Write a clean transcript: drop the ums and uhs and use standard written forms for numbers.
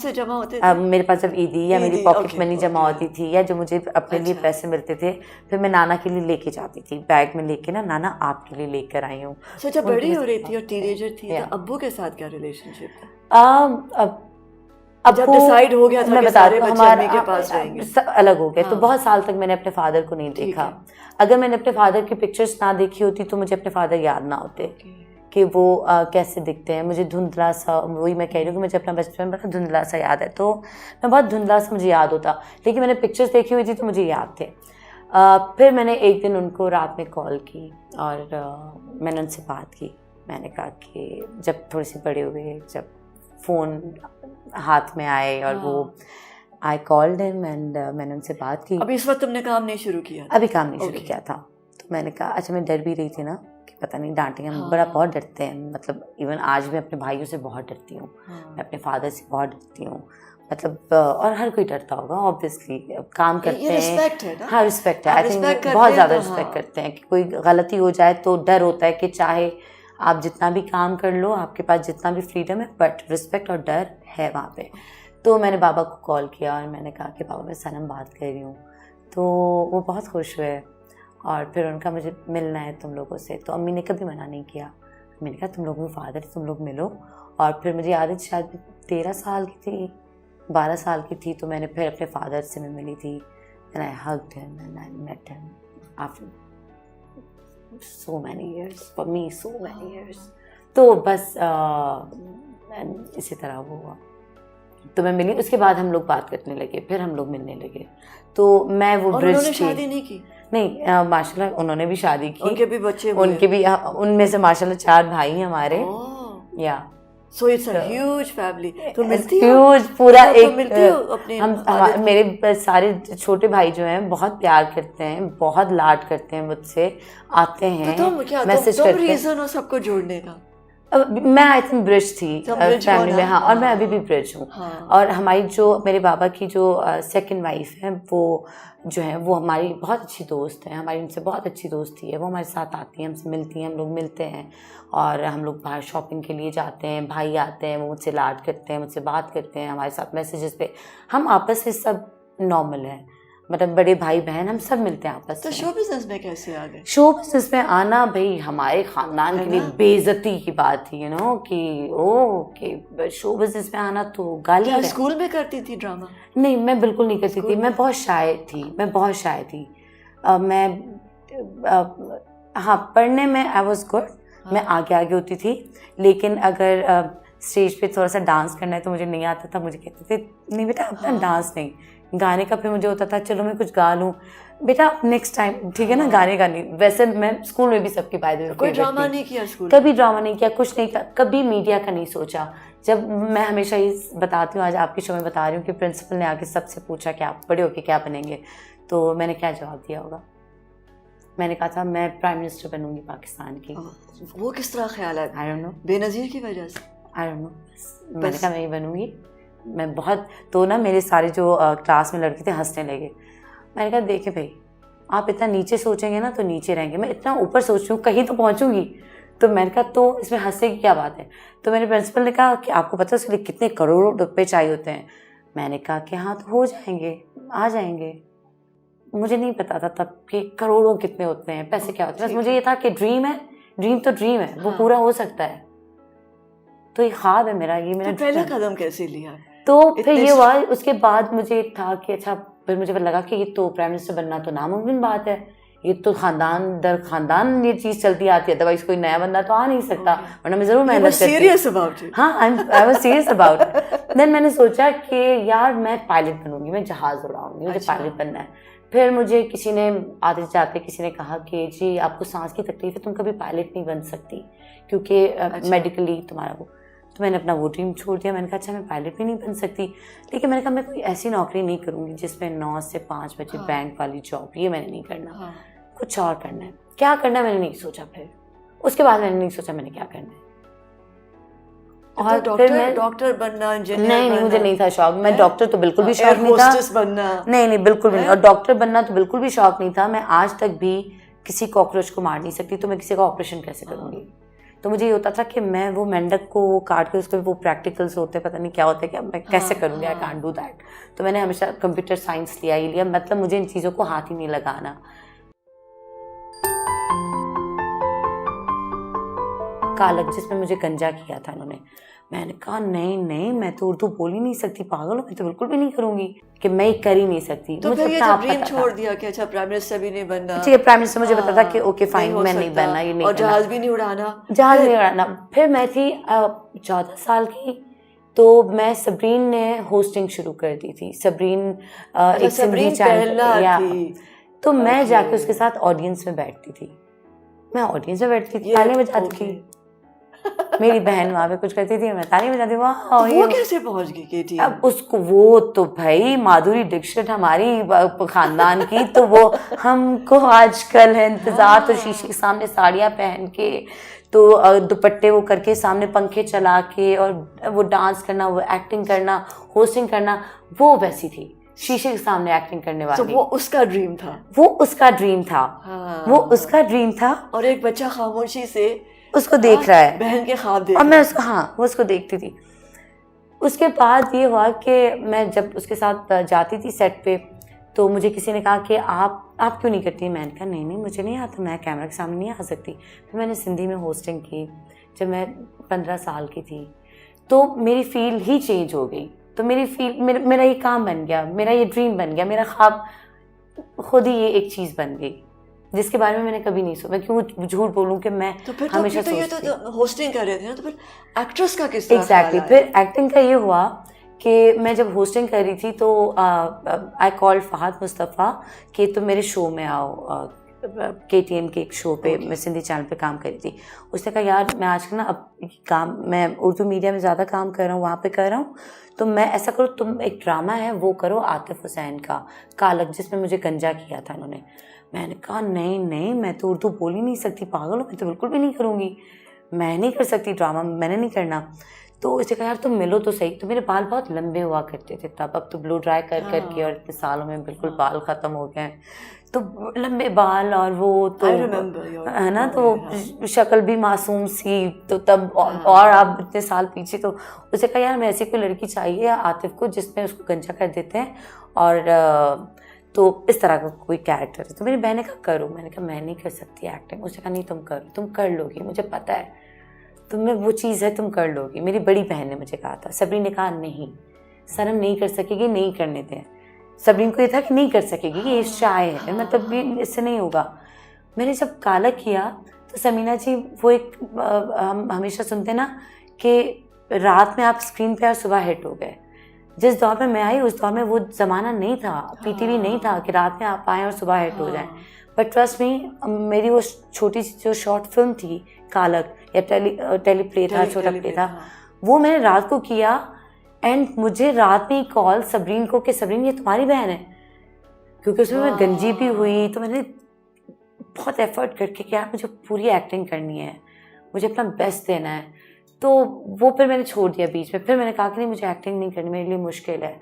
से जमा होते थे? मेरे पास जब ईदी या मेरी पॉकेट मनी जमा होती थी या जो मुझे अपने लिए पैसे मिलते थे, फिर मैं नाना के लिए लेके जाती थी, बैग में लेके ना, नाना आपके लिए लेकर आई हूँ। सो जब बड़ी हो रही थी और टीनेजर थी तो अब्बू के साथ क्या रिलेशनशिप था? अब जब डिसाइड हो गया था मैं कि बता सारे दूं, बच्चे अम्मी के पास रहेंगे, सब अलग हो गए। तो बहुत साल तक मैंने अपने फादर को नहीं देखा। अगर मैंने अपने फादर की पिक्चर्स ना देखी होती तो मुझे अपने फादर याद ना होते कि वो कैसे दिखते हैं। मुझे धुंधला सा, वही मैं कह रही हूँ कि मुझे अपना बचपन बड़ा धुंधला सा याद है, तो मैं बहुत धुंधला सा मुझे याद होता, लेकिन मैंने पिक्चर्स देखी हुई थी तो मुझे याद थे। फिर मैंने एक दिन उनको रात में कॉल की और मैंने उनसे बात की। मैंने कहा कि जब थोड़े से बड़े हुए, जब फ़ोन हाथ में आए और वो आई कॉल्ड हिम एंड मैंने उनसे बात की। अभी इस वक्त तुमने काम नहीं शुरू किया? अभी काम नहीं शुरू किया था। तो मैंने कहा, अच्छा मैं डर भी रही थी ना कि पता नहीं डांटेंगे, हम बड़ा बहुत डरते हैं, मतलब इवन आज भी अपने भाइयों से बहुत डरती हूँ, मैं अपने फादर से बहुत डरती हूँ, मतलब और हर कोई डरता होगा ऑब्वियसली, काम करते हैं। रिस्पेक्ट है ना? हाँ रिस्पेक्ट है, आई थिंक बहुत ज़्यादा रिस्पेक्ट करते हैं कि कोई गलती हो जाए तो डर होता है कि चाहे आप जितना भी काम कर लो, आपके पास जितना भी फ्रीडम है, बट रिस्पेक्ट और डर है वहाँ पे। तो मैंने बाबा को कॉल किया और मैंने कहा कि बाबा मैं सनम बात कर रही हूँ। तो वो बहुत खुश हुए और फिर उनका मुझे मिलना है तुम लोगों से। तो अम्मी ने कभी मना नहीं किया। मैंने कहा तुम लोगों के फादर तुम लोग मिलो। और फिर मुझे याद है शायद 13 साल की थी, 12 साल की थी, तो मैंने फिर अपने फादर से मैं मिली थी and I hugged him and I met him after so many years, for me so many years। तो बस इसी तरह वो हुआ। तो मैं मिली, उसके बाद हम लोग बात करने लगे, फिर हम लोग मिलने लगे। तो मैं वो ब्रिज उन्होंने शादी नहीं की? नहीं, माशाल्लाह उन्होंने भी शादी की, उनके भी बच्चे, उनके भी, उनमें से माशाल्लाह 4 भाई हैं हमारे। या so it's a huge family. तो मिलती हो? ह्यूज पूरा तो एक मिलती हो अपने? हम मेरे सारे छोटे भाई जो हैं बहुत प्यार करते हैं, बहुत लाड करते हैं मुझसे, आते हैं, मैसेज करते हैं। रीजन हो सबको जोड़ने का? मैं आई थिंक ब्रिज थी फैमिली में। हाँ, और मैं अभी भी ब्रिज हूँ। और हमारी जो मेरे बाबा की जो सेकंड वाइफ है, वो जो है वो हमारी बहुत अच्छी दोस्त है, हमारी उनसे बहुत अच्छी दोस्ती है। वो हमारे साथ आती है, हमसे मिलती हैं, हम लोग मिलते हैं और हम लोग बाहर शॉपिंग के लिए जाते हैं। भाई आते हैं, वो मुझसे लाड करते हैं, मुझसे बात करते हैं, हमारे साथ मैसेजेस पे। हम आपस में सब नॉर्मल है, मतलब बड़े भाई बहन हम सब मिलते हैं आपस में। तो शो बिजनेस में कैसे आ गए? शो बिजनेस में आना भाई हमारे खानदान के लिए बेइज्जती की बात थी, कि शो बिजनेस में आना तो गाली है। स्कूल में करती थी ड्रामा? नहीं, मैं बिल्कुल नहीं करती थी, मैं बहुत शाय थी। हाँ, पढ़ने में आई वॉज गुड, मैं आगे होती थी, लेकिन अगर स्टेज पे थोड़ा सा डांस करना है तो मुझे नहीं आता था। मुझे कहते थे नहीं बेटा अपना डांस नहीं, गाने का फिर मुझे होता था चलो मैं कुछ गा लूँ, बेटा नेक्स्ट टाइम ठीक है ना, गाने का नहीं। वैसे मैं स्कूल में भी सबकी बात, कोई ड्रामा नहीं किया स्कूल? कभी ड्रामा नहीं किया, कुछ नहीं किया, कभी मीडिया का नहीं सोचा। जब मैं हमेशा ये बताती हूँ, आज आपके शो में बता रही हूँ कि प्रिंसिपल ने आके सबसे पूछा कि आप बड़े होके क्या बनेंगे, तो मैंने क्या जवाब दिया होगा? मैंने कहा था मैं प्राइम मिनिस्टर बनूंगी पाकिस्तान की। वो किस तरह ख्याल है? आई डोंट नो, बेनज़ीर की वजह से? आई डोंट नो, मैंने कहा मैं ही बनूंगी। मैं बहुत, तो ना मेरे सारे जो क्लास में लड़के थे हंसने लगे। मैंने कहा देखे भाई, आप इतना नीचे सोचेंगे ना तो नीचे रहेंगे, मैं इतना ऊपर सोच रही हूँ कहीं तो पहुँचूंगी। तो मैंने कहा तो इसमें हंसने की क्या बात है? तो मेरे प्रिंसिपल ने कहा कि आपको पता है उसके लिए कितने करोड़ों रुपए चाहिए होते हैं? मैंने कहा कि हाँ तो हो जाएंगे, आ जाएंगे। मुझे नहीं पता था तब कि करोड़ों कितने होते हैं, पैसे क्या होते हैं। बस मुझे ये था कि ड्रीम है, ड्रीम तो ड्रीम है, वो पूरा हो सकता है, तो ये ख्वाब है मेरा, ये मेरा। तो पहला कदम कैसे लिया? तो फिर ये हुआ, उसके बाद मुझे था कि अच्छा, फिर मुझे लगा कि ये तो प्राइम मिनिस्टर बनना तो नामुमकिन बात है, ये तो खानदान दर खानदान ये चीज़ चलती आती है, अदरवाइज कोई नया बंदा तो आ नहीं सकता, वरना मैं ज़रूर मेहनत करती। Serious about it? हाँ, I was serious about. Then मैंने सोचा कि यार मैं पायलट बनूंगी, मैं जहाज़ उड़ाऊंगी, मुझे पायलट बनना है। फिर मुझे किसी ने आते जाते किसी ने कहा कि जी आपको सांस की तकलीफ है, तुम कभी पायलट नहीं बन सकती क्योंकि मेडिकली तुम्हारा वो। तो मैंने अपना वो ड्रीम छोड़ दिया। मैंने कहा अच्छा मैं पायलट भी नहीं बन सकती, लेकिन मैंने कहा मैं कोई ऐसी नौकरी नहीं करूँगी जिसमें 9 से 5 बजे बैंक वाली जॉब, ये मैंने नहीं करना। कुछ और करना है। क्या करना है मैंने नहीं सोचा। फिर उसके बाद मैंने नहीं सोचा मैंने क्या करना है। और तो फिर मैं डॉक्टर बनना, इंजीनियर नहीं, मुझे नहीं था शौक। मैं डॉक्टर तो बिल्कुल भी शौक नहीं था, बनना नहीं बिल्कुल भी नहीं। और डॉक्टर बनना तो बिल्कुल भी शौक नहीं था। मैं आज तक भी किसी कॉकरोच को मार नहीं सकती, तो मैं किसी का ऑपरेशन कैसे करूँगी? तो मुझे ये होता था कि मैं वो मेंढक को काट के उसके वो प्रैक्टिकल्स होते हैं, पता नहीं क्या होता है, कि मैं कैसे करूँगी, आई कांट डू दैट। तो मैंने हमेशा कंप्यूटर साइंस लिया ही लिया, मतलब मुझे इन चीज़ों को हाथ ही नहीं लगाना। कालक जिसमें मुझे गंजा किया था इन्होंने, मैंने कहा नहीं नहीं, मैं तो उर्दू बोल ही नहीं सकती, पागल हो, मैं तो बिल्कुल भी नहीं करूंगी, कि मैं ये कर ही नहीं सकती। तो फिर ये जब ड्रीम छोड़ दिया कि अच्छा प्राइम मिनिस्टर भी नहीं बनना, ठीक है, प्राइम मिनिस्टर मुझे पता था कि ओके फाइन, मैं नहीं बनना, ये नहीं, और जहाज भी नहीं उड़ाना, जहाज नहीं उड़ाना। फिर मैं थी 14 साल की, तो मैं सबरीन ने होस्टिंग शुरू कर दी थी। सबरीन एक सिंधी चैनल, तो मैं जाके उसके साथ ऑडियंस में बैठती थी, मैं ऑडियंस में बैठती थी, तालियां बजाती थी। मेरी बहन वहाँ पे कुछ करती थी, मैं तालियां बजाती थी। वो कैसे पहुंच गई केटी? अब उसको, वो तो भाई माधुरी दीक्षित हमारी खानदान की, तो वो हमको आजकल है इंतजार। तो शीशे के सामने साड़ियाँ पहन के, तो दुपट्टे वो करके, सामने पंखे चला के, और वो डांस करना, वो एक्टिंग करना, होस्टिंग करना, वो वैसी थी शीशे के सामने एक्टिंग करने वाली। तो वो उसका ड्रीम था, वो उसका ड्रीम था, वो उसका ड्रीम था। और एक बच्चा खामोशी से उसको देख रहा है, बहन के ख्वाब देख और मैं उसको, हाँ, वो उसको देखती थी। उसके बाद ये हुआ कि मैं जब उसके साथ जाती थी सेट पे, तो मुझे किसी ने कहा कि आप क्यों नहीं करती? मैंने कहा नहीं नहीं, मुझे नहीं आता, मैं कैमरा के सामने नहीं आ सकती। फिर मैंने सिंधी में होस्टिंग की जब मैं 15 साल की थी, तो मेरी फील्ड ही चेंज हो गई। तो मेरी फील्ड, मेरा ये काम बन गया, मेरा ये ड्रीम बन गया, मेरा ख्वाब खुद ही ये एक चीज़ बन गई जिसके बारे में मैंने कभी नहीं सोचा। मैं क्यों झूठ बोलूं कि मैं तो फिर हमेशा तो ये तो होस्टिंग कर रहे थे ना, तो फिर एक्ट्रेस का किस तरह? एग्जैक्टली, फिर एक्टिंग का ये हुआ कि मैं जब होस्टिंग कर रही थी, तो आई कॉल्ड फहद मुस्तफ़ा कि तुम मेरे शो में आओ, KTN के एक शो पे, मैं सिंधी चैनल पे काम कर रही थी। उसने कहा यार मैं आजकल ना अब काम, मैं उर्दू मीडिया में ज़्यादा काम कर रहा हूँ, वहाँ पे कर रहा हूँ, तो मैं ऐसा करो, तुम एक ड्रामा है वो करो आतिफ हुसैन का, कालक, जिसमें मुझे गंजा किया था इन्होंने। मैंने कहा नहीं नहीं, मैं तो उर्दू बोल ही नहीं सकती, पागल हो, मैं तो बिल्कुल भी नहीं करूँगी, मैं नहीं कर सकती ड्रामा, मैंने नहीं करना। तो उसे कहा यार तुम मिलो तो सही। तो मेरे बाल बहुत लंबे हुआ करते थे तब, अब तो ब्लो ड्राई कर करके और इतने सालों में बिल्कुल बाल ख़त्म हो गए, तो लंबे बाल, और वो तो है ना, तो शक्ल भी मासूम सी, तो तब और आप इतने साल पीछे। तो उसे कहा यार मैं ऐसी कोई लड़की चाहिए आतिफ को जिसमें उसको गंजा कर देते हैं, और तो इस तरह का कोई कैरेक्टर है। तो मेरी बहन ने कहा करो। मैंने कहा मैं नहीं कर सकती एक्टिंग। उसने कहा नहीं तुम करो, तुम कर लोगी, मुझे पता है तुम्हें वो चीज़ है, तुम कर लोगी। मेरी बड़ी बहन ने मुझे कहा था। सबरीन ने कहा नहीं, शर्म नहीं कर सकेगी, नहीं करने दें। सबरीन को ये था कि नहीं कर सकेगी, ये शाय है, मतलब भी इससे नहीं होगा। मैंने जब कालक किया तो समीना जी, वो एक हम हमेशा सुनते ना कि रात में आप स्क्रीन पे और सुबह हिट हो गए। जिस दौर में मैं आई उस दौर में वो ज़माना नहीं था, PTV नहीं था कि रात में आप आएँ और सुबह हिट हो जाएं। बट ट्रस्ट मी, मेरी वो छोटी सी जो शॉर्ट फिल्म थी कालक, या टेली प्ले था, छोटा प्ले था, वो मैंने रात को किया, एंड मुझे रात में कॉल सबरीन को कि सबरीन ये तुम्हारी बहन है, क्योंकि उसमें मैं गंजी भी हुई। तो मैंने बहुत एफर्ट करके कि यार मुझे पूरी एक्टिंग करनी है, मुझे अपना बेस्ट देना है। तो वो फिर मैंने छोड़ दिया बीच में। फिर मैंने कहा कि नहीं, मुझे एक्टिंग नहीं करनी, मेरे लिए मुश्किल है।